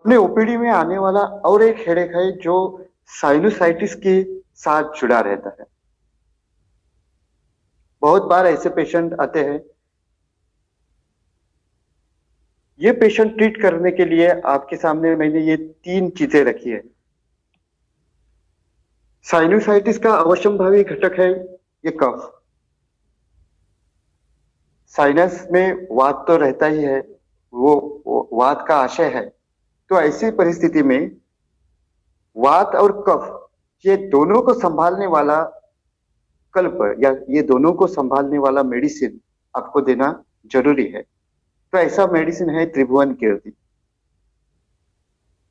अपने ओपीडी में आने वाला और एक हेडेक है जो साइनोसाइटिस के साथ जुड़ा रहता है। बहुत बार ऐसे पेशेंट आते हैं। ये पेशेंट ट्रीट करने के लिए आपके सामने मैंने ये 3 चीजें रखी है। साइनोसाइटिस का अवश्यंभावी घटक है ये कफ। साइनस में वात तो रहता ही है, वो वात का आशय है। तो ऐसी परिस्थिति में वात और कफ ये दोनों को संभालने वाला कल्प या ये दोनों को संभालने वाला मेडिसिन आपको देना जरूरी है। तो ऐसा मेडिसिन है त्रिभुवन कीर्ति।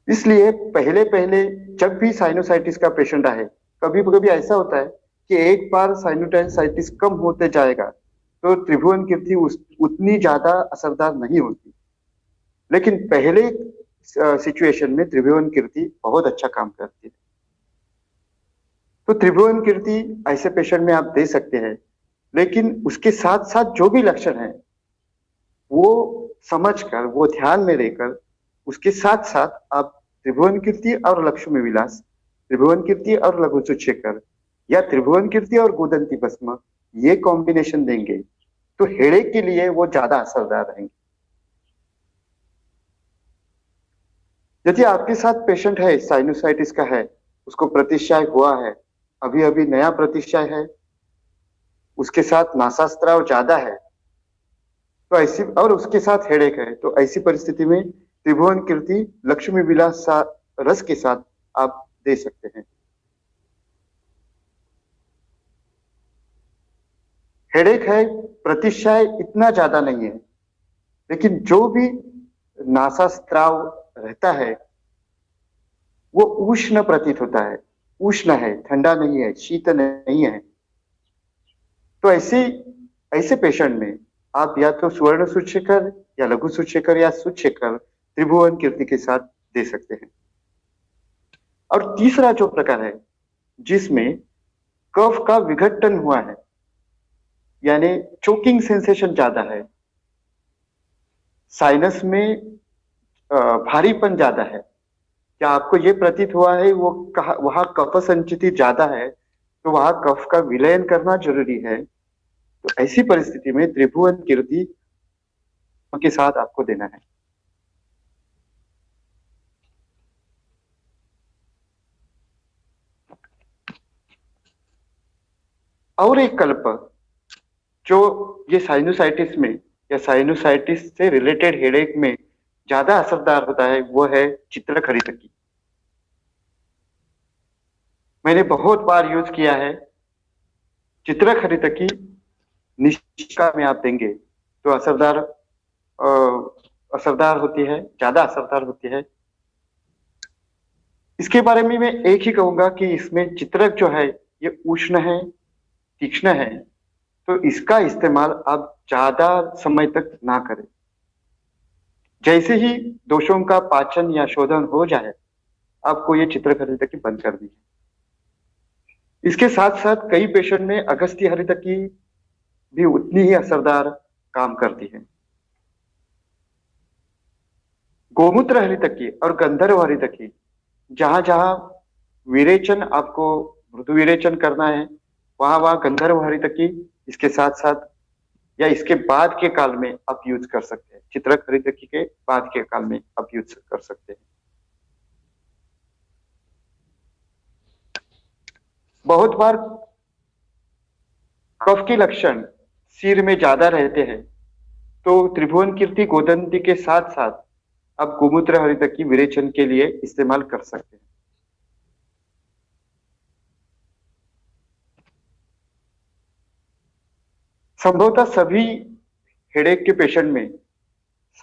इसलिए पहले पहले जब भी साइनोसाइटिस का पेशेंट आए, कभी कभी ऐसा होता है कि एक बार साइनोसाइटिस कम होते जाएगा तो त्रिभुवन कीर्ति उतनी ज्यादा असरदार नहीं होती। लेकिन पहले सिचुएशन में त्रिभुवन कीर्ति बहुत अच्छा काम करती है। तो त्रिभुवन कीर्ति ऐसे पेशेंट में आप दे सकते हैं, लेकिन उसके साथ साथ जो भी लक्षण है वो समझकर, वो ध्यान में लेकर उसके साथ साथ आप त्रिभुवन कीर्ति और लक्ष्मी विलास, त्रिभुवन कीर्ति और लघु सूच्यकर या त्रिभुवन कीर्ति और गोदंती भस्म ये कॉम्बिनेशन देंगे तो हेडेक के लिए वो ज्यादा असरदार रहेंगे। यदि आपके साथ पेशेंट है साइनोसाइटिस का है, उसको प्रतिशय हुआ है, अभी अभी नया प्रतिशय है, उसके साथ नासास्त्राव ज्यादा है, तो ऐसी और उसके साथ हेडेक है, तो ऐसी परिस्थिति में त्रिभुवन कीर्ति लक्ष्मी विलास रस के साथ आप दे सकते हैं। हेडेक है, प्रतिशय इतना ज्यादा नहीं है, लेकिन जो भी नासास्त्राव रहता है वो उष्ण प्रतीत होता है। उष्ण है, ठंडा नहीं है, शीत नहीं है। तो ऐसे पेशेंट में आप या तो स्वर्ण सूच्यकर या लघु सूच्यकर या सूच्यकर त्रिभुवन कीर्ति के साथ दे सकते हैं। और तीसरा जो प्रकार है जिसमें कफ का विघटन हुआ है, यानी चोकिंग सेंसेशन ज्यादा है, साइनस में भारीपन ज्यादा है, क्या आपको ये प्रतीत हुआ है वो वहां कफ संचिति ज्यादा है तो वहां कफ का विलयन करना जरूरी है, तो ऐसी परिस्थिति में त्रिभुवन कीर्ति के साथ आपको देना है। और एक कल्प जो ये साइनोसाइटिस में या साइनोसाइटिस से रिलेटेड हेडेक में ज्यादा असरदार होता है वो है चित्रक हरितकी। मैंने बहुत बार यूज किया है। चित्रक हरितकी निष्का में आप देंगे तो असरदार होती है, ज्यादा असरदार होती है। इसके बारे में मैं एक ही कहूंगा कि इसमें चित्रक जो है ये उष्ण है, तीक्ष्ण है, तो इसका इस्तेमाल आप ज्यादा समय तक ना करें। जैसे ही दोषों का पाचन या शोधन हो जाए आपको ये चित्रक हरितकी बंद करनी है। इसके साथ साथ कई पेशेंट में अगस्त्य हरितकी भी उतनी ही असरदार काम करती है। गोमूत्र हरितकी और गंधर्व हरितकी, जहां जहां विरेचन आपको मृदु विरेचन करना है वहां वहां गंधर्व हरितकी इसके साथ साथ या इसके बाद के काल में आप यूज कर सकते हैं। चित्रक हरितकी के बाद के काल में आप यूज कर सकते हैं। बहुत बार कफ के लक्षण सिर में ज्यादा रहते हैं तो त्रिभुवन कीर्ति गोदंती के साथ साथ आप गोमूत्र हरितकी विरेचन के लिए इस्तेमाल कर सकते हैं। संभवतः सभी हेडेक के पेशेंट में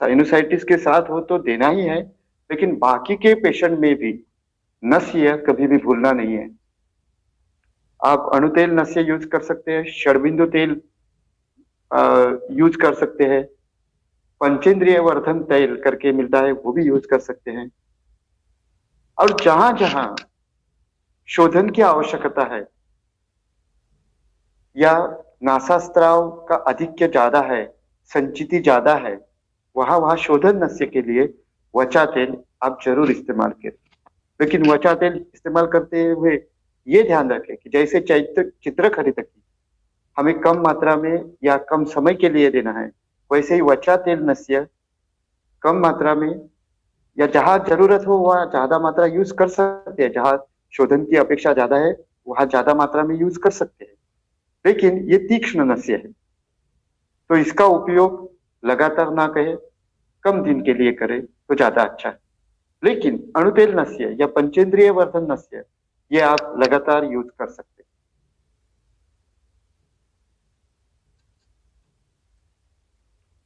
साइनोसाइटिस के साथ हो तो देना ही है, लेकिन बाकी के पेशेंट में भी नस्य कभी भी भूलना नहीं है। आप अणुतेल नस्य यूज कर सकते हैं, षडबिंदु तेल यूज कर सकते हैं, पंचेंद्रिय वर्धन तेल करके मिलता है वो भी यूज कर सकते हैं। और जहां जहां शोधन की आवश्यकता है या नासास्त्राव का आधिक्य ज्यादा है, संचिति ज्यादा है, वहां वहां शोधन नस्य के लिए वचा तेल आप जरूर इस्तेमाल करें। लेकिन वचा तेल इस्तेमाल करते हुए ये ध्यान रखें कि जैसे चैत्र चित्रखंडी की हमें कम मात्रा में या कम समय के लिए देना है, वैसे ही वचा तेल नस्य कम मात्रा में या जहां जरूरत हो वहां ज्यादा मात्रा यूज कर सकते हैं। जहां शोधन की अपेक्षा ज्यादा है वहां ज्यादा मात्रा में यूज कर सकते हैं। लेकिन ये तीक्ष्ण नस्य है, तो इसका उपयोग लगातार ना करें, कम दिन के लिए करें तो ज्यादा अच्छा है। लेकिन अणुतेल नस्य या पंचेंद्रिय वर्धन नस्य ये आप लगातार यूज कर सकते हैं।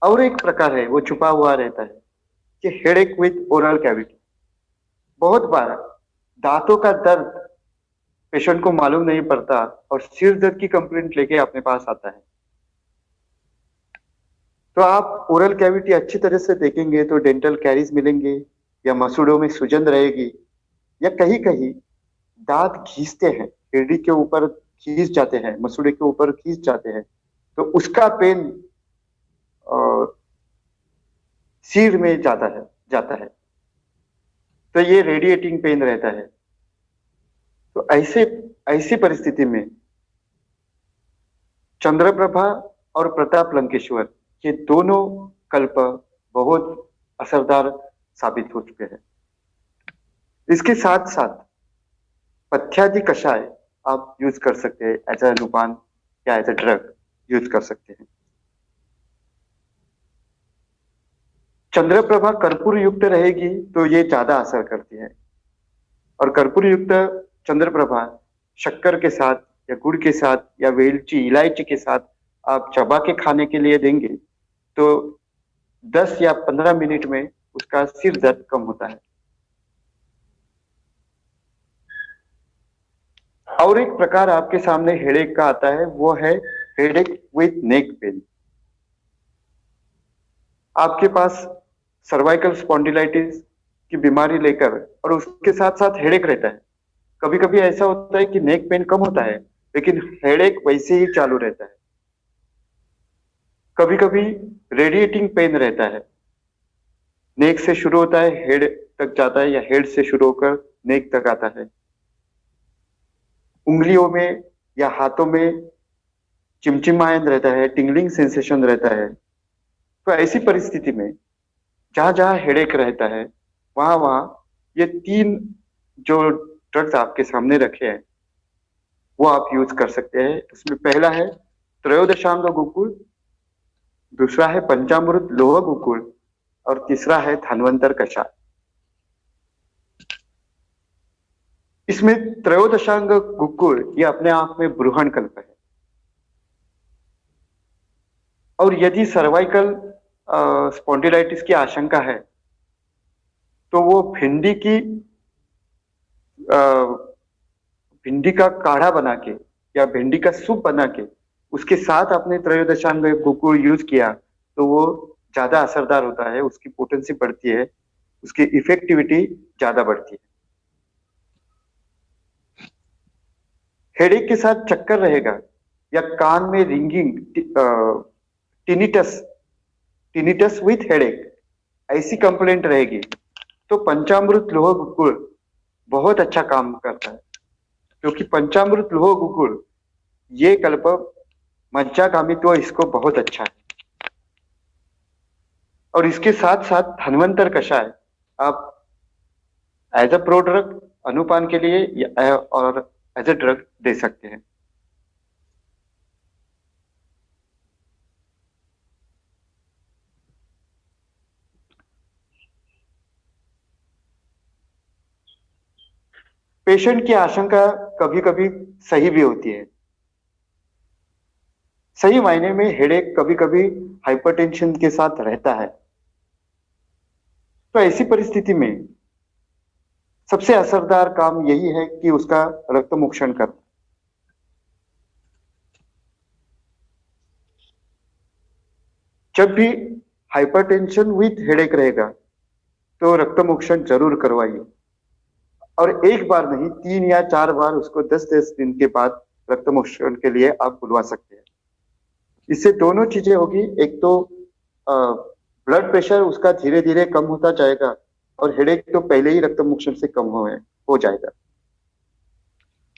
और एक प्रकार है वो छुपा हुआ रहता है कि हेडेक विथ ओरल कैविटी। बहुत बार दांतों का दर्द पेशेंट को मालूम नहीं पड़ता और सिर दर्द की कंप्लेंट लेके अपने पास आता है। तो आप ओरल कैविटी अच्छी तरह से देखेंगे तो डेंटल कैरीज मिलेंगे या मसूड़ों में सूजन रहेगी या कहीं कहीं दांत घिसते हैं, एडी के ऊपर खींच जाते हैं, मसूड़े के ऊपर खींच जाते हैं, तो उसका पेन सिर में जाता है तो ये रेडिएटिंग पेन रहता है। तो ऐसी परिस्थिति में चंद्रप्रभा और प्रताप लंकेश्वर ये दोनों कल्प बहुत असरदार साबित हो चुके हैं। इसके साथ साथ पथ्यादि कषाय आप यूज कर सकते हैं, एज अ अनुपान या एज अ ड्रग यूज कर सकते हैं। चंद्रप्रभा कर्पूर युक्त रहेगी तो ये ज्यादा असर करती है, और कर्पूर युक्त चंद्रप्रभा शक्कर के साथ या गुड़ के साथ या वेलची इलायची के साथ आप चबा के खाने के लिए देंगे तो 10 या 15 मिनट में उसका सिर दर्द कम होता है। और एक प्रकार आपके सामने हेडेक का आता है, वो है हेडेक विथ नेक पेन। आपके पास सर्वाइकल स्पॉन्डिलाइटिस की बीमारी लेकर और उसके साथ साथ हेडेक रहता है। कभी कभी ऐसा होता है कि नेक पेन कम होता है लेकिन हेडेक वैसे ही चालू रहता है। कभी कभी रेडिएटिंग पेन रहता है, नेक से शुरू होता है हेड तक जाता है या हेड से शुरू होकर नेक तक आता है। उंगलियों में या हाथों में चिमचिमायन रहता है, टिंगलिंग सेंसेशन रहता है। तो ऐसी परिस्थिति में जहां जहां हेडेक रहता है वहां वहां ये 3 जो ड्रग्स आपके सामने रखे हैं वो आप यूज कर सकते हैं। उसमें पहला है त्रयोदशांग गुकुल, दूसरा है पंचामृत लोह गुकुल और तीसरा है धन्वंतर कषाय। इसमें त्रयोदशांग गुकुल ये अपने आप में बृहण कल्प है, और यदि सर्वाइकल स्पॉन्डिलाइटिस की आशंका है तो वो भिंडी का काढ़ा बना के या भिंडी का सूप बना के उसके साथ आपने त्रयोदशांग गुकुल यूज किया तो वो ज्यादा असरदार होता है, उसकी पोटेंसी बढ़ती है, उसकी इफेक्टिविटी ज्यादा बढ़ती है। हेडेक के साथ चक्कर रहेगा या कान में रिंगिंग, टिनिटस विथ हेडेक, ऐसी कंप्लेंट रहेगी तो पंचामृत लोह गुकुल बहुत अच्छा काम करता है, क्योंकि पंचामृत लोह गुकुल ये कल्प मज्जागामित्व इसको बहुत अच्छा है। और इसके साथ साथ धन्वंतर कषाय आप एज अ प्रोड्रग अनुपान के लिए और एज अ ड्रग दे सकते हैं। पेशेंट की आशंका कभी कभी सही भी होती है। सही मायने में हेडेक कभी कभी हाइपरटेंशन के साथ रहता है। तो ऐसी परिस्थिति में सबसे असरदार काम यही है कि उसका रक्त मोक्षण करना। जब भी हाइपरटेंशन विथ हेडेक रहेगा तो रक्त मोक्षण जरूर करवाइए, और एक बार नहीं 3 या 4 बार उसको 10-10 दिन के बाद रक्त मोक्षण के लिए आप बुलवा सकते हैं। इससे दोनों चीजें होगी, एक तो ब्लड प्रेशर उसका धीरे धीरे कम होता जाएगा और हेडेक तो पहले ही रक्त मोक्षण से कम हो जाएगा।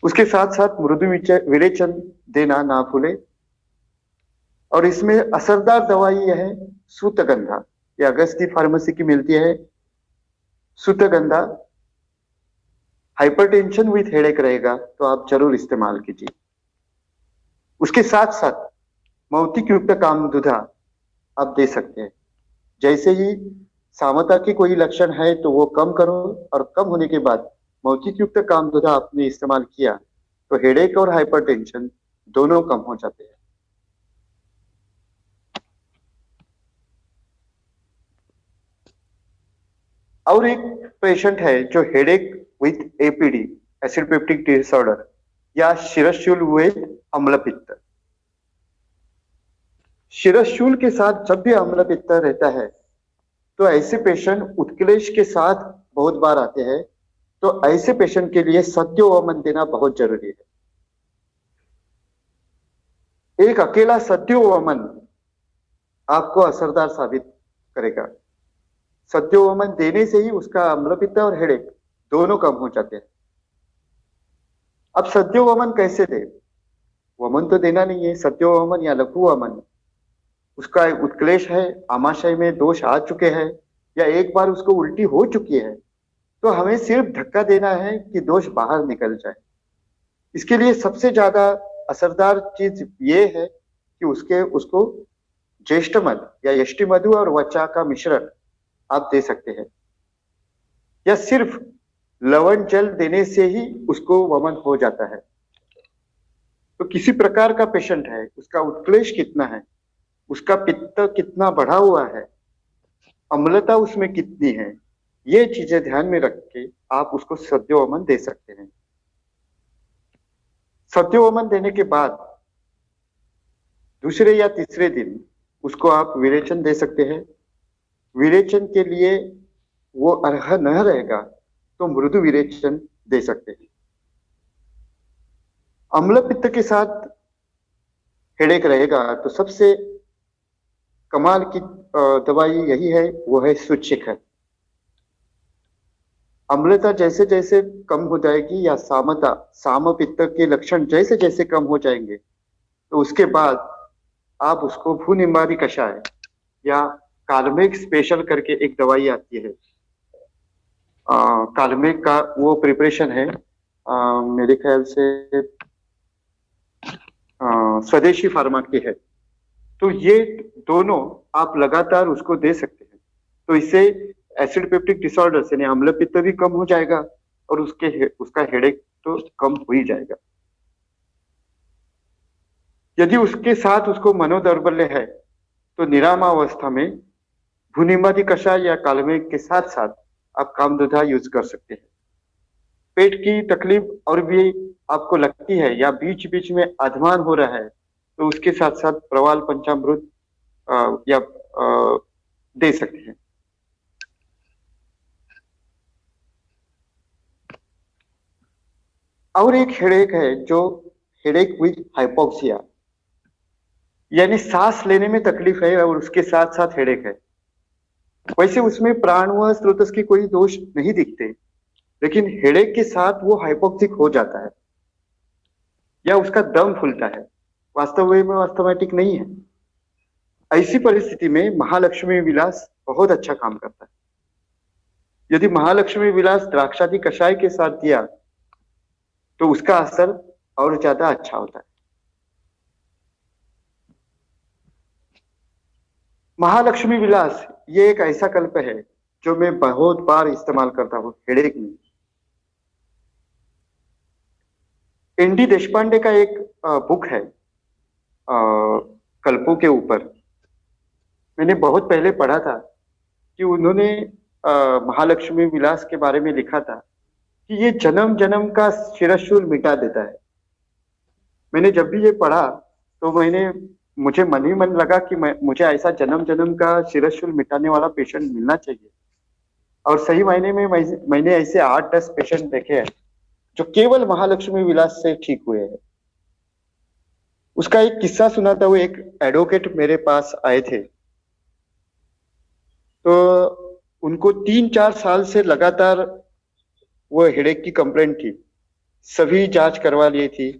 उसके साथ साथ मृदु विरेचन देना ना भूले। और इसमें असरदार दवाई यह है सूतगंधा, ये अगस्ती फार्मेसी की मिलती है। सूतगंधा हाइपरटेंशन विथ हेडेक रहेगा तो आप जरूर इस्तेमाल कीजिए। उसके साथ साथ मौतिक युक्त कामदुधा आप दे सकते हैं। जैसे ही सामता के कोई लक्षण है तो वो कम करो, और कम होने के बाद मौतिक युक्त कामदुधा आपने इस्तेमाल किया तो हेडेक और हाइपरटेंशन दोनों कम हो जाते हैं। और एक पेशेंट है जो headache with APD, acid peptic disorder, या शिरशूल विथ अम्लपित्त। शिरशूल के साथ जब भी अम्लपित्त रहता है तो ऐसे पेशेंट उत्क्लेश के साथ बहुत बार आते हैं। तो ऐसे पेशेंट के लिए सत्योवमन देना बहुत जरूरी है। एक अकेला सत्योवमन आपको असरदार साबित करेगा। सत्योवमन देने से ही उसका अम्लपित्त और हेडेक दोनों कम हो जाते हैं। अब सत्योवमन कैसे दे? वमन तो देना नहीं है, सत्योवमन या लघु वमन। उसका उत्क्लेश है, आमाशय में दोष आ चुके हैं या एक बार उसको उल्टी हो चुकी है, तो हमें सिर्फ धक्का देना है कि दोष बाहर निकल जाए। इसके लिए सबसे ज्यादा असरदार चीज ये है कि उसको ज्येष्ठ मध या यष्टि मधु और वचा का मिश्रण आप दे सकते हैं, या सिर्फ लवण जल देने से ही उसको वमन हो जाता है। तो किसी प्रकार का पेशेंट है, उसका उत्क्लेश कितना है, उसका पित्त कितना बढ़ा हुआ है, अम्लता उसमें कितनी है, ये चीजें ध्यान में रख के आप उसको सत्योवमन दे सकते हैं। सत्योवमन देने के बाद दूसरे या तीसरे दिन उसको आप विरेचन दे सकते हैं। विरेचन के लिए वो अर्ह न रहेगा तो मृदु विरेचन दे सकते हैं। अम्ल पित्त के साथ हेडेक रहेगा तो सबसे कमाल की दवाई यही है, वो है सूचिकर। अम्लता जैसे जैसे कम हो जाएगी या साम पित्त के लक्षण जैसे जैसे कम हो जाएंगे तो उसके बाद आप उसको भूनिम्बादी कषाय या कालमेघ स्पेशल करके एक दवाई आती है, कालमेघ का वो प्रिपरेशन है, मेरे ख्याल से स्वदेशी फार्मा की है। तो ये दोनों आप लगातार उसको दे सकते हैं। तो इससे एसिड पेप्टिक डिसऑर्डर यानी अम्ल पित्त भी कम हो जाएगा और उसका हेडेक तो कम हो ही जाएगा। यदि उसके साथ उसको मनोदौर्बल्य है तो निरामावस्था में भूनिम्बादी कषाय या कालमेघ के साथ साथ आप कामदुधा यूज कर सकते हैं। पेट की तकलीफ और भी आपको लगती है या बीच बीच में अधमान हो रहा है तो उसके साथ साथ प्रवाल पंचामृत या दे सकते हैं। और एक हेडेक है जो हेडेक विद हाइपोक्सिया, यानी सांस लेने में तकलीफ है और उसके साथ साथ हेडेक है। वैसे उसमें प्राण व स्रोतस की कोई दोष नहीं दिखते, लेकिन हेडेक के साथ वो हाइपोक्सिक हो जाता है या उसका दम फूलता है, वास्तव में अस्थमैटिक नहीं है। ऐसी परिस्थिति में महालक्ष्मी विलास बहुत अच्छा काम करता है। यदि महालक्ष्मी विलास द्राक्षादी कषाय के साथ दिया तो उसका असर और ज्यादा अच्छा होता है। महालक्ष्मी विलास ये एक ऐसा कल्प है जो मैं बहुत बार इस्तेमाल करता हूँ हेडेक में। एनडी देशपांडे का एक बुक है कल्पों के ऊपर, मैंने बहुत पहले पढ़ा था कि उन्होंने महालक्ष्मी विलास के बारे में लिखा था कि ये जन्म जन्म का शिरशूल मिटा देता है। मैंने जब भी ये पढ़ा तो मुझे मन ही मन लगा कि मुझे ऐसा जन्म जन्म का शिरशूल मिटाने वाला पेशेंट मिलना चाहिए। और सही मायने में मैंने ऐसे 8-10 पेशेंट देखे हैं जो केवल महालक्ष्मी विलास से ठीक हुए हैं। उसका एक किस्सा सुनाता हूँ। एक एडवोकेट मेरे पास आए थे, तो उनको 3-4 साल से लगातार वो हेडेक की कंप्लेंट थी। सभी जांच करवा ली थी,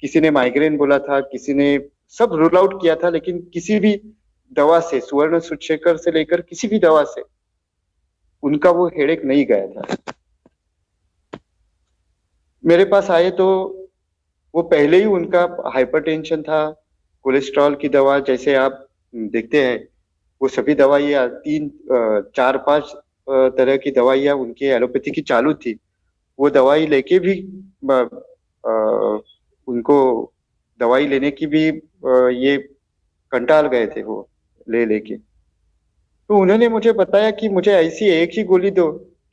किसी ने माइग्रेन बोला था, किसी ने सब रूल आउट किया था, लेकिन किसी भी दवा से, सुवर्ण सुचेकर से लेकर किसी भी दवा से उनका वो हेडेक नहीं गया था। मेरे पास आए तो वो पहले ही उनका हाइपरटेंशन था, कोलेस्ट्रॉल की दवा जैसे आप देखते हैं, वो सभी दवाइयाँ 3-4-5 तरह की दवाइयाँ उनकी एलोपैथी की चालू थी। वो दवाई लेके भी उनको दवाई लेने की भी ये कंटाल गए थे वो ले लेके। तो उन्होंने मुझे बताया कि मुझे ऐसी एक ही गोली दो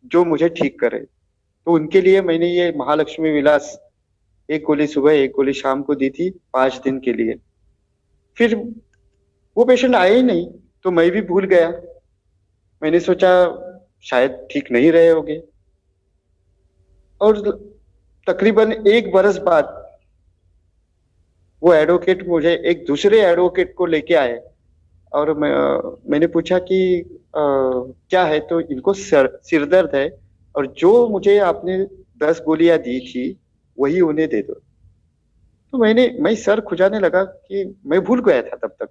जो मुझे ठीक करे। तो उनके लिए मैंने ये महालक्ष्मी विलास, एक गोली सुबह एक गोली शाम को दी थी 5 दिन के लिए। फिर वो पेशेंट आए ही नहीं, तो मैं भी भूल गया। मैंने सोचा शायद ठीक नहीं रहे होंगे। और तकरीबन 1 बरस बाद वो एडवोकेट मुझे एक दूसरे एडवोकेट को लेके आए, और मैंने पूछा कि क्या है, तो इनको सिर दर्द है, और जो मुझे आपने 10 गोलियां दी थी वही उन्हें दे दो। तो मैं सर खुजाने लगा कि मैं भूल गया था तब तक।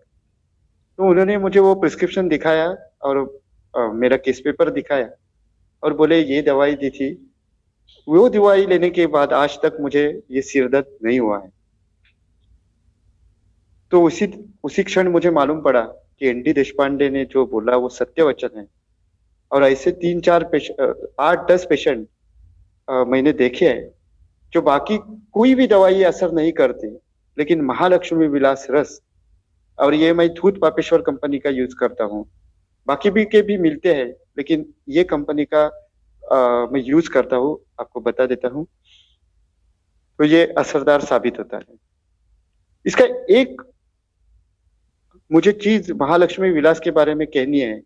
तो उन्होंने मुझे वो प्रिस्क्रिप्शन दिखाया और मेरा केस पेपर दिखाया और बोले ये दवाई दी थी। वो दवाई लेने के बाद आज तक मुझे ये सिर दर्द नहीं हुआ है। तो उसी क्षण मुझे मालूम पड़ा कि एन डी देशपांडे ने जो बोला वो सत्य वचन है। और ऐसे 8-10 पेशेंट मैंने देखे हैं जो बाकी कोई भी दवाई असर नहीं करती, लेकिन महालक्ष्मी विलास रस, और ये मैं धूत पापेश्वर कंपनी का यूज करता हूँ, बाकी भी के भी मिलते हैं, लेकिन ये कंपनी का मैं यूज करता हूँ, आपको बता देता हूँ। तो ये असरदार साबित होता है। इसका एक मुझे चीज महालक्ष्मी विलास के बारे में कहनी है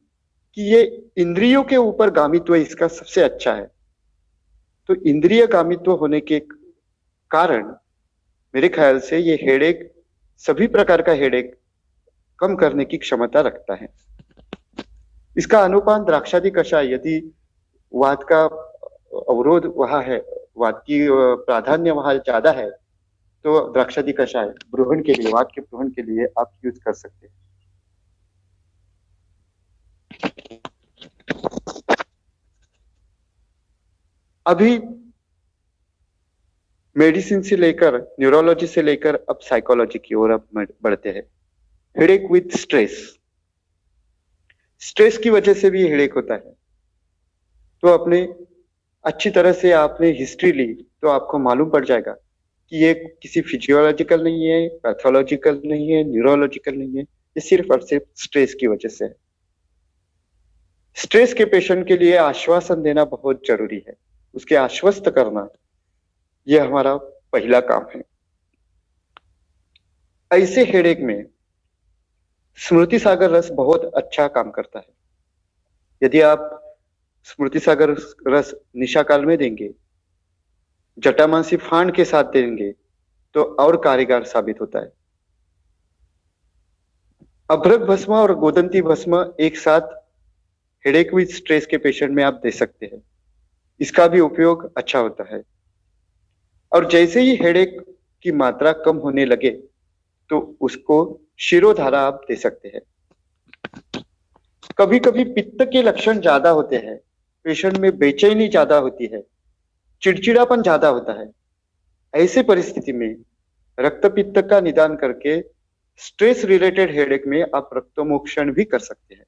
कि ये इंद्रियों के ऊपर गामित्व इसका सबसे अच्छा है। तो इंद्रिय गामित्व होने के कारण मेरे ख्याल से ये हेडेक, सभी प्रकार का हेडेक कम करने की क्षमता रखता है। इसका अनुपान द्राक्षादि कषाय, यदि वात का अवरोध वहां है, वात की प्राधान्य वहां ज्यादा है, तो द्राक्षादि कषाय ब्रूहण के लिए, वात के ब्रूहण के लिए आप यूज कर सकते हैं। अभी मेडिसिन से लेकर, न्यूरोलॉजी से लेकर अब साइकोलॉजी की ओर अब बढ़ते हैं। हेडेक विथ स्ट्रेस, स्ट्रेस की वजह से भी हेडेक होता है। तो अपने अच्छी तरह से आपने हिस्ट्री ली तो आपको मालूम पड़ जाएगा कि ये किसी फिजियोलॉजिकल नहीं है, पैथोलॉजिकल नहीं है, न्यूरोलॉजिकल नहीं है, ये सिर्फ और सिर्फ स्ट्रेस की वजह से है। स्ट्रेस के पेशेंट के लिए आश्वासन देना बहुत जरूरी है, उसके आश्वस्त करना, ये हमारा पहला काम है। ऐसे हेडेक में स्मृति सागर रस बहुत अच्छा काम करता है। यदि आप स्मृति सागर रस निशा काल में देंगे, जटामांसी फांड के साथ देंगे, तो और कारगर साबित होता है। अभ्रक भस्म और गोदंती भस्म एक साथ हेडेक विद स्ट्रेस के पेशेंट में आप दे सकते हैं, इसका भी उपयोग अच्छा होता है। और जैसे ही हेडेक की मात्रा कम होने लगे तो उसको शिरोधारा आप दे सकते हैं। कभी कभी पित्त के लक्षण ज्यादा होते हैं, पेशेंट में बेचैनी ज्यादा होती है, चिड़चिड़ापन ज्यादा होता है। ऐसे परिस्थिति में रक्त पित्त का निदान करके स्ट्रेस रिलेटेड हेडेक में आप रक्तमोक्षण भी कर सकते हैं,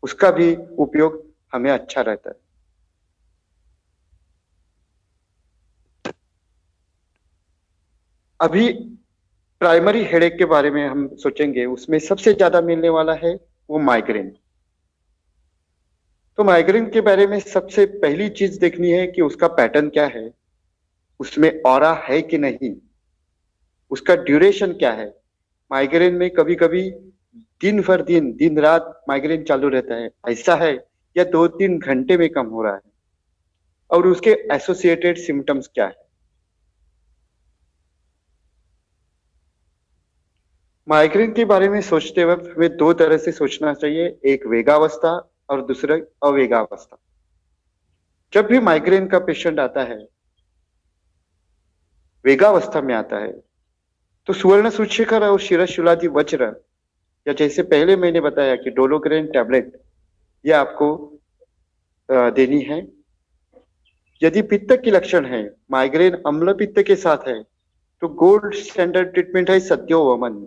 उसका भी उपयोग हमें अच्छा रहता है। अभी प्राइमरी हेडेक के बारे में हम सोचेंगे, उसमें सबसे ज्यादा मिलने वाला है वो माइग्रेन। तो माइग्रेन के बारे में सबसे पहली चीज देखनी है कि उसका पैटर्न क्या है, उसमें ऑरा है कि नहीं, उसका ड्यूरेशन क्या है। माइग्रेन में कभी कभी दिन भर दिन रात माइग्रेन चालू रहता है, ऐसा है, या 2-3 घंटे में कम हो रहा है, और उसके एसोसिएटेड सिम्टम्स क्या है। माइग्रेन के बारे में सोचते वक्त हमें दो तरह से सोचना चाहिए, एक वेगावस्था और दूसरा अवेगावस्था। जब भी माइग्रेन का पेशेंट आता है, वेगावस्था में आता है, तो सुवर्ण सूचीकर और शिरशूलादि वज्र, या जैसे पहले मैंने बताया कि डोलोग्रेन टैबलेट, ये आपको देनी है। यदि पित्त के लक्षण है, माइग्रेन अम्ल पित्त के साथ है, तो गोल्ड स्टैंडर्ड ट्रीटमेंट है सद्योवमन।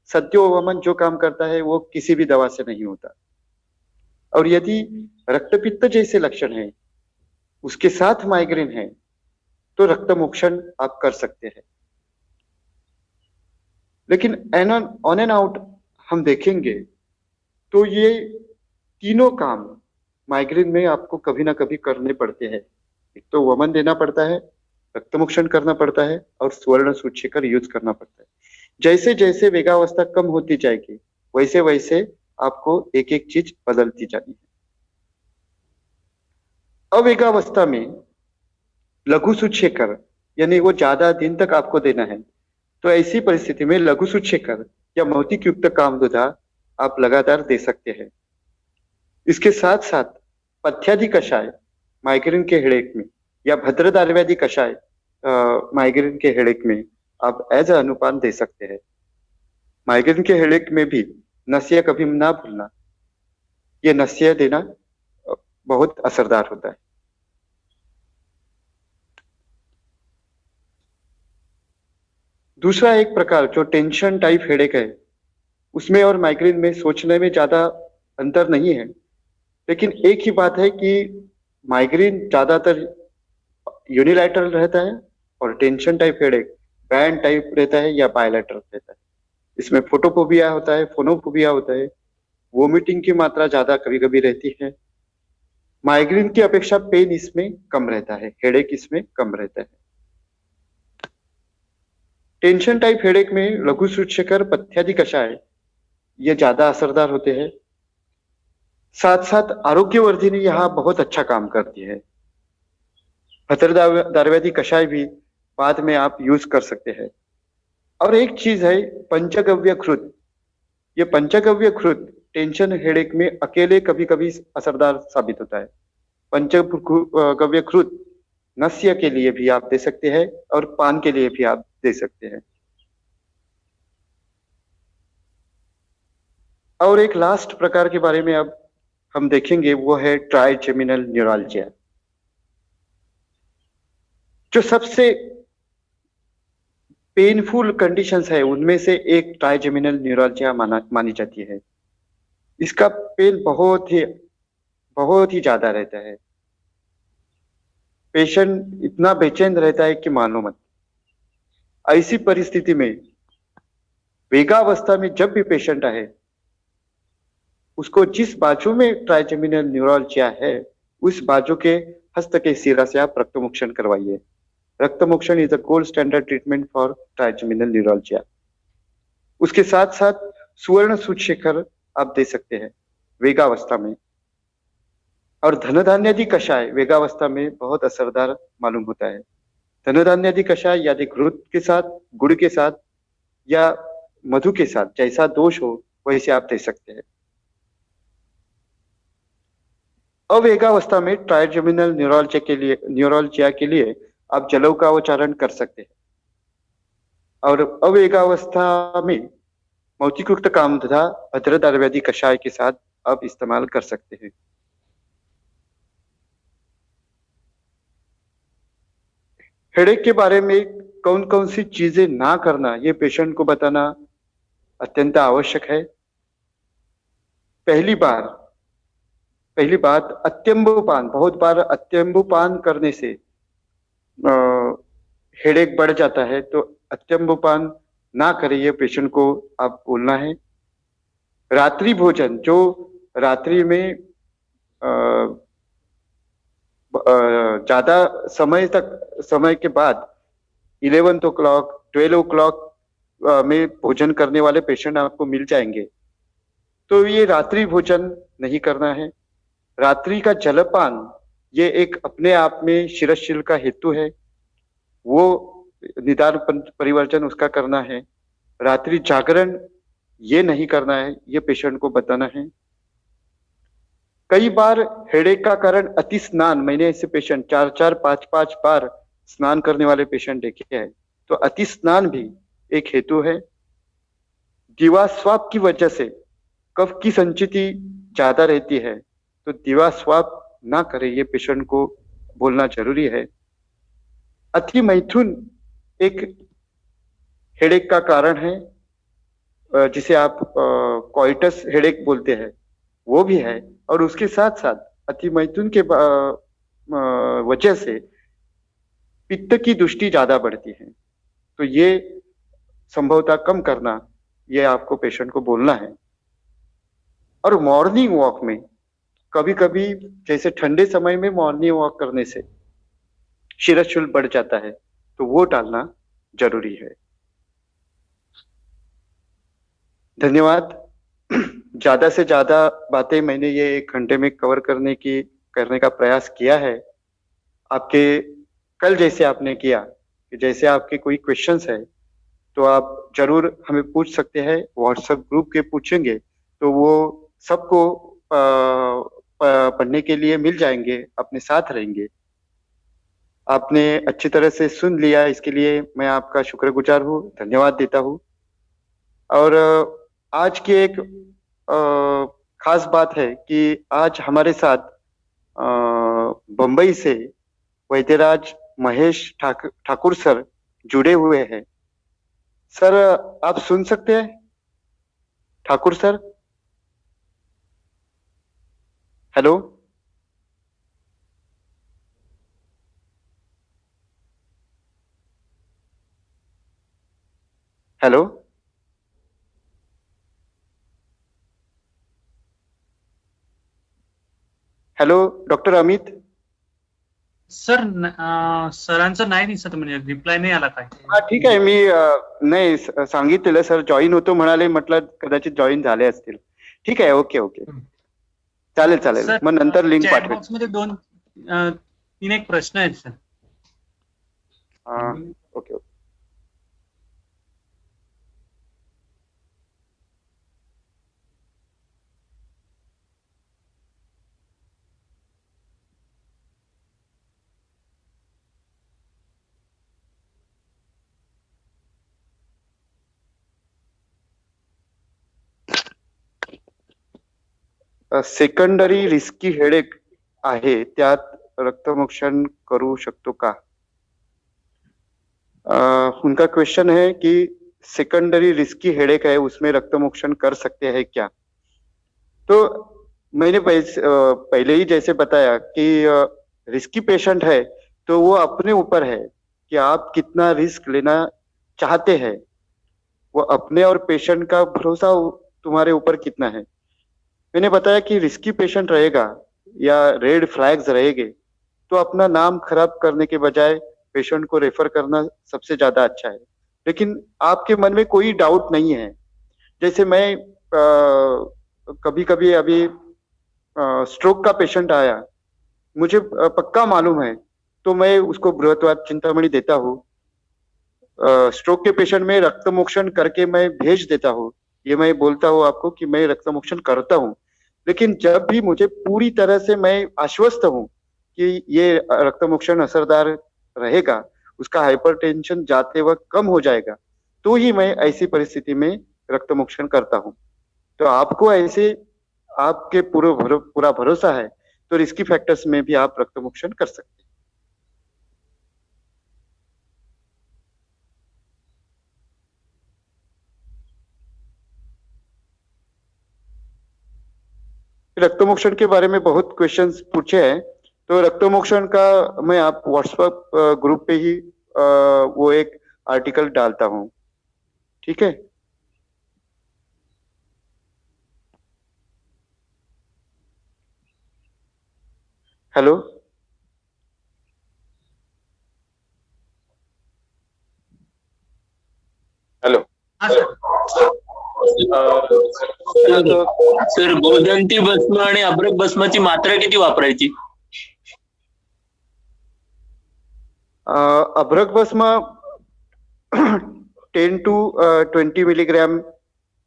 सद्योवमन जो काम करता है वो किसी भी दवा से नहीं होता। और यदि रक्तपित्त जैसे लक्षण है, उसके साथ माइग्रेन है, तो रक्त मोक्षण आप कर सकते हैं। लेकिन ऑन एंड आउट हम देखेंगे तो ये तीनों काम माइग्रेन में आपको कभी ना कभी करने पड़ते हैं। एक तो वमन देना पड़ता है, रक्त मोक्षण करना पड़ता है और स्वर्ण सूचीकर यूज करना पड़ता है। जैसे जैसे वेगावस्था कम होती जाएगी, वैसे वैसे आपको एक एक चीज बदलती जानी है। अवेगावस्था में लघु सूचीकर, यानी वो ज्यादा दिन तक आपको देना है, तो ऐसी परिस्थिति में लघु सूचीकर या मौतिक युक्त कामदुधा आप लगातार दे सकते हैं। इसके साथ साथ पथ्यादि कषाय माइग्रेन के हेडेक में, या भद्रदार्व्यादि कषाय माइग्रेन के हेडेक में आप एज अनुपान दे सकते हैं। माइग्रेन के हेडेक में भी नस्य कभी ना भूलना, ये नस्य देना बहुत असरदार होता है। दूसरा एक प्रकार जो टेंशन टाइप हेडेक है, उसमें और माइग्रेन में सोचने में ज्यादा अंतर नहीं है, लेकिन एक ही बात है कि माइग्रेन ज्यादातर यूनिलैटरल रहता है और tension type headache band type रहता है या बायलैटरल रहता है। इसमें फोटोफोबिया होता है, फोनोफोबिया होता है, वोमिटिंग की मात्रा ज्यादा कभी कभी रहती है। माइग्रेन की अपेक्षा पेन इसमें कम रहता है, हेडेक इसमें कम रहता है। टेंशन टाइप हेडेक में लघु सूचीकर पथ्यादि कषाय ये ज्यादा असरदार होते हैं। साथ साथ आरोग्यवर्धिनी यहाँ बहुत अच्छा काम करती है। भद्रदार्व्यादि कषाय भी बाद में आप यूज कर सकते हैं। और एक चीज है पंचगव्य घृत। ये पंचगव्य घृत टेंशन हेडेक में अकेले कभी कभी असरदार साबित होता है। पंचगव्य घृत नस्य के लिए भी आप दे सकते हैं और पान के लिए भी आप दे सकते हैं। और एक लास्ट प्रकार के बारे में अब हम देखेंगे, वो है ट्राइजेमिनल न्यूराल्जिया। जो सबसे पेनफुल कंडीशंस है उनमें से एक ट्राइजेमिनल न्यूराल्जिया मानी जाती है। इसका पेन बहुत ही ज्यादा रहता है। पेशेंट इतना बेचैन रहता है कि मानो मत। ऐसी परिस्थिति में वेगावस्था में जब भी पेशेंट आए, उसको जिस बाजू में ट्राइजेमिनल न्यूराल्जिया है, उस बाजू के हस्त के सिरा से आप रक्त मोक्षण करवाइए। रक्त मोक्षण is a gold standard treatment for trigeminal neuralgia. उसके साथ साथ सुवर्ण सूचीकर आप दे सकते हैं वेगावस्था में। और धनधान्यादि कषाय वेगावस्था में बहुत असरदार मालूम होता है। धनधान्यादि कषाय यदि घृत के साथ, गुड़ के साथ या मधु के साथ, जैसा दोष हो वैसे आप दे सकते हैं। अवेगावस्था में ट्राइजेमिनल न्यूराल्जिया के लिए आप जलौ का उच्चारण कर सकते हैं। और अवेगावस्था में मौतिकुक्त काम तथा भद्रदार्व्यादि कषाय के साथ आप इस्तेमाल कर सकते हैं। हेडेक के बारे में कौन कौन सी चीजें ना करना, ये पेशेंट को बताना अत्यंत आवश्यक है। पहली बात अत्यंबुपान। बहुत बार अत्यंबुपान करने से हेडेक बढ़ जाता है, तो अत्यंबुपान ना करें, ये पेशेंट को आप बोलना है। रात्रि भोजन, जो रात्रि में ज्यादा समय के बाद 11 o'clock 12 o'clock में भोजन करने वाले पेशेंट आपको मिल जाएंगे, तो ये रात्रि भोजन नहीं करना है। रात्रि का जलपान ये एक अपने आप में शिरश्शील का हेतु है, वो निदान परिवर्जन उसका करना है। रात्रि जागरण ये नहीं करना है, ये पेशेंट को बताना है। कई बार हेडेक का कारण अति स्नान, मैंने ऐसे पेशेंट 4-4 5-5 बार स्नान करने वाले पेशेंट देखे हैं। तो अति स्नान भी एक हेतु है। दीवा स्वाब की वजह से कफ की संचिति ज्यादा रहती है, तो दीवा स्वाब ना करें, ये पेशेंट को बोलना जरूरी है। अति मैथुन एक हेडेक का कारण है, जिसे आप कॉइटस हेडेक बोलते हैं, वो भी है। और उसके साथ साथ अति मैथुन के वजह से पित्त की दृष्टि ज्यादा बढ़ती है, तो ये संभवतः कम करना, ये आपको पेशेंट को बोलना है। और मॉर्निंग वॉक में कभी कभी, जैसे ठंडे समय में मॉर्निंग वॉक करने से शीरशुल बढ़ जाता है, तो वो टालना जरूरी है। धन्यवाद। ज्यादा से ज्यादा बातें मैंने ये 1 घंटे में कवर करने का प्रयास किया है। आपके कल जैसे आपने किया कि जैसे आपके कोई क्वेश्चंस है तो आप जरूर हमें पूछ सकते हैं, व्हाट्सएप ग्रुप के पूछेंगे तो वो सबको पढ़ने के लिए मिल जाएंगे, अपने साथ रहेंगे। आपने अच्छी तरह से सुन लिया, इसके लिए मैं आपका शुक्रगुजार हूँ, धन्यवाद देता हूँ। और आज की एक खास बात है कि आज हमारे साथ बंबई से वैद्यराज महेश ठाकुर सर जुड़े हुए हैं। सर, आप सुन सकते हैं? Thakur sir, hello. Hello hello doctor Amit sir. सरांचं नाही दिसत, म्हणजे रिप्लाय नाही आला काय. हा ठीक आहे, मी नाही सांगितलेलं सर जॉईन होतो म्हणाले, म्हटलं कदाचित जॉईन झाले असतील. ठीक आहे, ओके ओके, चालेल चालेल, मग नंतर लिंक चॅट पाठवेल. बॉक्स मध्ये 2-3 एक प्रश्न आहेत sir. Okay okay. Secondary risky headache आहे, त्यात रक्तमोक्षण करू शकतो का? उनका क्वेश्चन है कि सेकंडरी रिस्की हेडेक है, उसमें रक्तमोक्षण कर सकते हैं क्या? तो मैंने पहले ही जैसे बताया कि रिस्की पेशेंट है तो वो अपने ऊपर है कि आप कितना रिस्क लेना चाहते हैं। वो अपने और पेशेंट का भरोसा तुम्हारे ऊपर कितना है। मैंने बताया कि रिस्की पेशेंट रहेगा या रेड फ्लैग्स रहेंगे तो अपना नाम खराब करने के बजाय पेशेंट को रेफर करना सबसे ज्यादा अच्छा है। लेकिन आपके मन में कोई डाउट नहीं है, जैसे मैं कभी कभी अभी स्ट्रोक का पेशेंट आया, मुझे पक्का मालूम है तो मैं उसको बृहत्वाद चिंतामणि देता हूँ। स्ट्रोक के पेशेंट में रक्तमोक्षण करके मैं भेज देता हूँ, ये मैं बोलता हूँ आपको कि मैं रक्तमोक्षण करता हूँ। लेकिन जब भी मुझे पूरी तरह से मैं आश्वस्त हूँ कि ये रक्तमोक्षण असरदार रहेगा, उसका हाइपरटेंशन जाते वक्त कम हो जाएगा, तो ही मैं ऐसी परिस्थिति में रक्तमोक्षण करता हूँ। तो आपको ऐसे आपके पूरा भरोसा है तो रिस्की फैक्टर्स में भी आप रक्तमोक्षण कर सकते हैं। रक्तमोक्षण के बारे में बहुत क्वेश्चंस पूछे हैं, तो रक्तमोक्षण का मैं आप व्हाट्सएप ग्रुप पे ही वो एक आर्टिकल डालता हूँ, ठीक है? हेलो हेलो सर, गोदंती भस्म आणि अभ्रक भस्माची मात्रा किती वापरायची? अभ्रक भस्म 10 to 20 milligram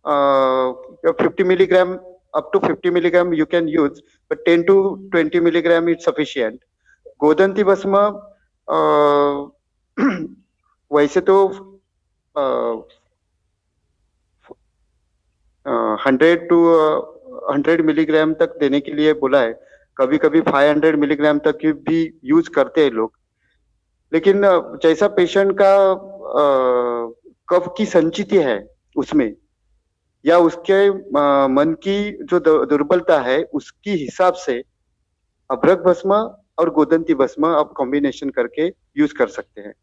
50 milligram, up to 50 milligram you can use, but 10 to 20 milligram is sufficient. गोदंती भस्म वैसे तो 100 to 100 मिलीग्राम तक देने के लिए बोला है, कभी कभी 500 मिलीग्राम तक भी यूज करते हैं लोग। लेकिन जैसा पेशेंट का कफ की संचिति है उसमें, या उसके मन की जो दुर्बलता है उसकी हिसाब से अभ्रक भस्म और गोदंती भस्म आप कॉम्बिनेशन करके यूज कर सकते हैं।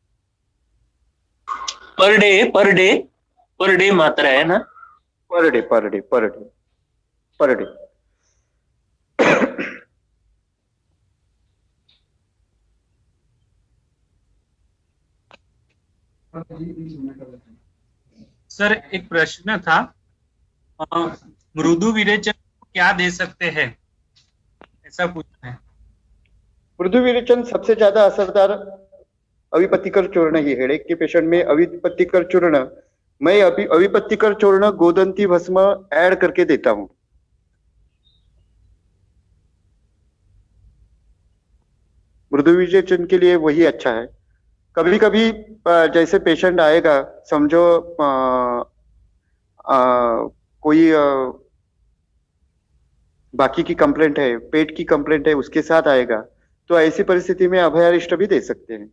पर डे मात्रा है ना? Per day. सर एक प्रश्न था, मृदु विरेचन क्या दे सकते हैं, ऐसा पूछना है। मृदु विरेचन सबसे ज्यादा असरदार अविपत्तिकर चूर्ण ही, हेडेक के पेशेंट में अविपत्तिकर चूर्ण, मैं अविपत्तिकर चूर्ण गोदंती भस्म ऐड करके देता हूं। मृदु विरेचन के लिए वही अच्छा है। कभी कभी जैसे पेशेंट आएगा, समझो कोई बाकी की कंप्लेंट है, पेट की कंप्लेंट है, उसके साथ आएगा, तो ऐसी परिस्थिति में अभयारिष्ट भी दे सकते हैं।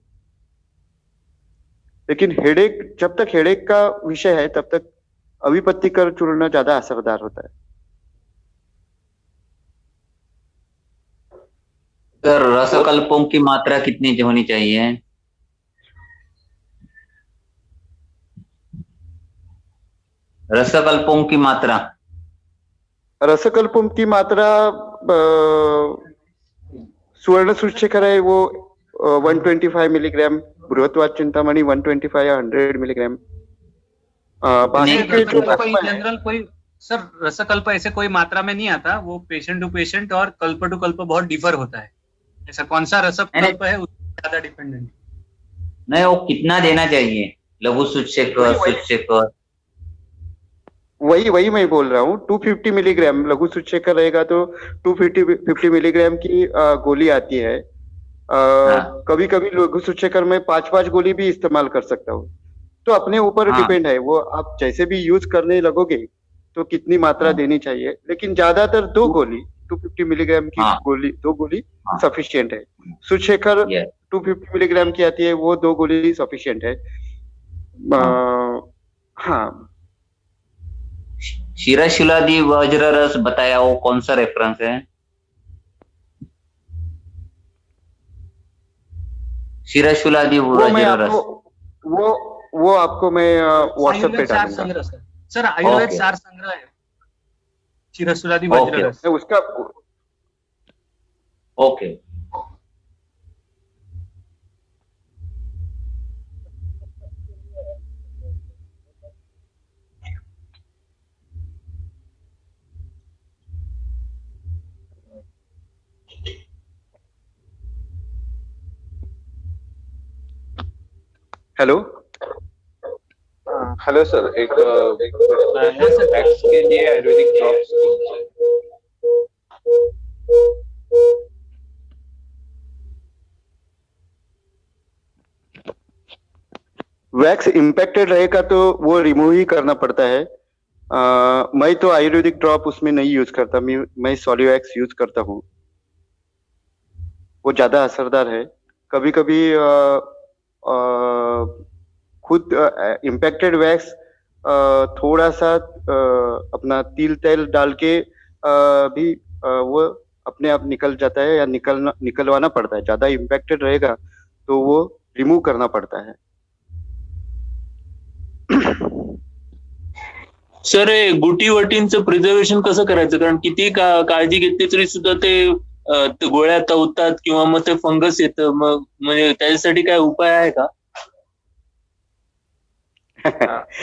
लेकिन हेडेक, जब तक हेडेक का विषय है तब तक अविपत्तिकर चूर्ण ज्यादा असरदार होता है। सर रसकल्पों की मात्रा कितनी होनी चाहिए? रसकल्पों की मात्रा सुवर्ण सूर्यशेखर है वो 125 मिलीग्राम, बृहत्वाद चिंतामणि 125 या 100 मिलीग्राम। बाकी के जो जनरल कोई सर रसकल्प ऐसे कोई मात्रा में नहीं आता, वो पेशेंट टू पेशेंट और कल्प टू कल्प बहुत डिफर होता है। ऐसा कौन सा रसकल्प है उस ज्यादा डिपेंडेंट नहीं, वो कितना देना चाहिए? लघु सूर्यशेखर वही मैं बोल रहा हूँ। 250 मिलीग्राम लघु सूर्यशेखर रहेगा तो 250 मिलीग्राम की गोली आती है। कभी कभी लघु सूर्यशेखर में 5 गोली भी इस्तेमाल कर सकता हूँ, तो अपने ऊपर डिपेंड है। वो आप जैसे भी यूज करने लगोगे तो कितनी मात्रा देनी चाहिए, लेकिन ज्यादातर 2 गोली 250 मिलीग्राम की गोली, 2 गोली सफिशियंट है। सूर्यशेखर 250 मिलीग्राम की आती है, वो 2 गोली सफिशियंट है। हाँ, शिराशिलादि वज्र रस बताया, वो कौन सा रेफरेंस है? शिराशिलादि वज्र रस वो आपको मैं व्हाट्सएप पे डालूंगा। सर आयुर्वेद सार संग्रह है शिराशिलादि वज्र रस उसका। ओके। हेलो सर, एक वैक्स के लिए आयुर्वेदिक ड्रॉप्स वैक्स इम्पैक्टेड रहेगा तो वो रिमूव ही करना पड़ता है। मैं तो आयुर्वेदिक ड्रॉप उसमें नहीं यूज करता, मैं सॉलिवैक्स यूज करता हूँ, वो ज्यादा असरदार है। कभी कभी खुद इम्पैक्टेड वैक्स थोड़ा सा अपना तिल तेल डाल के भी वो अपने आप निकल जाता है, या निकलवाना पड़ता है। ज्यादा इम्पैक्टेड रहेगा तो वो रिमूव करना पड़ता है। सर गुटीवटींचं प्रिझर्वेशन कसं करायचं? कारण किती काळजी घेतली तरी सुद्धा ते गोळ्या तवतात किंवा मग ते फंगस येतं, मग म्हणजे त्याच्यासाठी काय उपाय आहे का?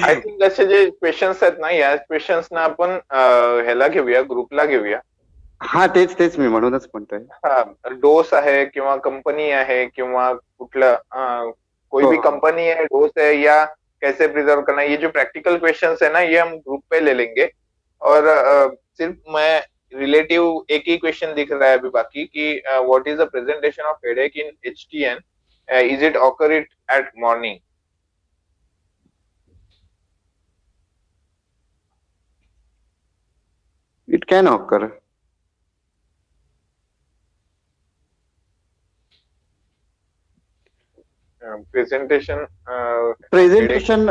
आय थिंक असे जे पेशंट्स आहेत ना, या पेशंट्सना आपण ह्याला घेऊया, ग्रुपला घेऊया। हा तेच मी म्हणूनच म्हणतोय। हा, डोस आहे किंवा कंपनी आहे किंवा कुठलं कोई भी कंपनी है, डोस है, या कैसे प्रिजर्व करना है, ये जो प्रैक्टिकल क्वेश्चंस है ना ये हम ग्रुप पे ले लेंगे। और सिर्फ मैं रिलेटिव एक ही क्वेश्चन दिख रहा है अभी बाकी कि what is the presentation of headache in HTN, is it occur it at morning? It can occur. Presentation presentation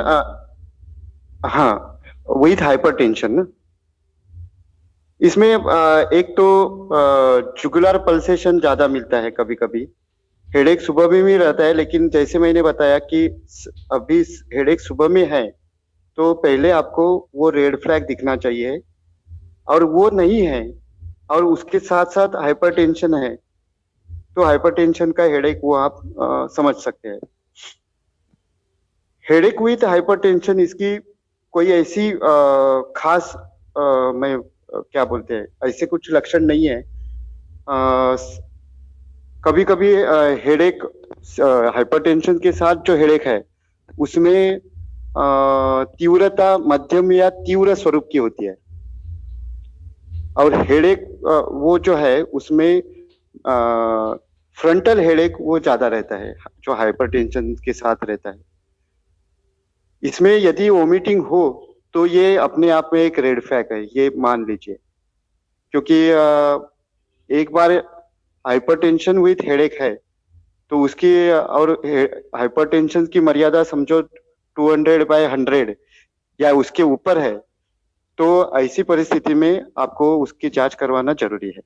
हाँ, विथ हाइपरटेंशन ना, इसमें एक तो जुगुलर पल्सेशन ज्यादा मिलता है कभी कभी। हेडेक सुबह में भी रहता है, लेकिन जैसे मैंने बताया कि अभी हेडेक सुबह में है तो पहले आपको वो रेड फ्लैग दिखना चाहिए, और वो नहीं है और उसके साथ साथ हाइपरटेंशन है तो हाइपरटेंशन का हेडेक वो आप समझ सकते हैं। हेडेक विथ हाइपरटेंशन, इसकी कोई ऐसी खास मैं क्या बोलते हैं, ऐसे कुछ लक्षण नहीं है। कभी कभी हेडेक हाइपरटेंशन के साथ जो हेडेक है उसमें तीव्रता मध्यम या तीव्र स्वरूप की होती है, और हेडेक वो जो है उसमें फ्रंटल हेडेक वो ज्यादा रहता है जो हाइपरटेंशन के साथ रहता है। इसमें यदि वोमिटिंग हो तो ये अपने आप में एक रेड फ्लैग है, ये मान लीजिए, क्योंकि एक बार हाइपरटेंशन विथ हेडेक है तो उसकी और हाइपरटेंशन की मर्यादा समझो 200/100 या उसके ऊपर है, तो ऐसी परिस्थिति में आपको उसकी जांच करवाना जरूरी है।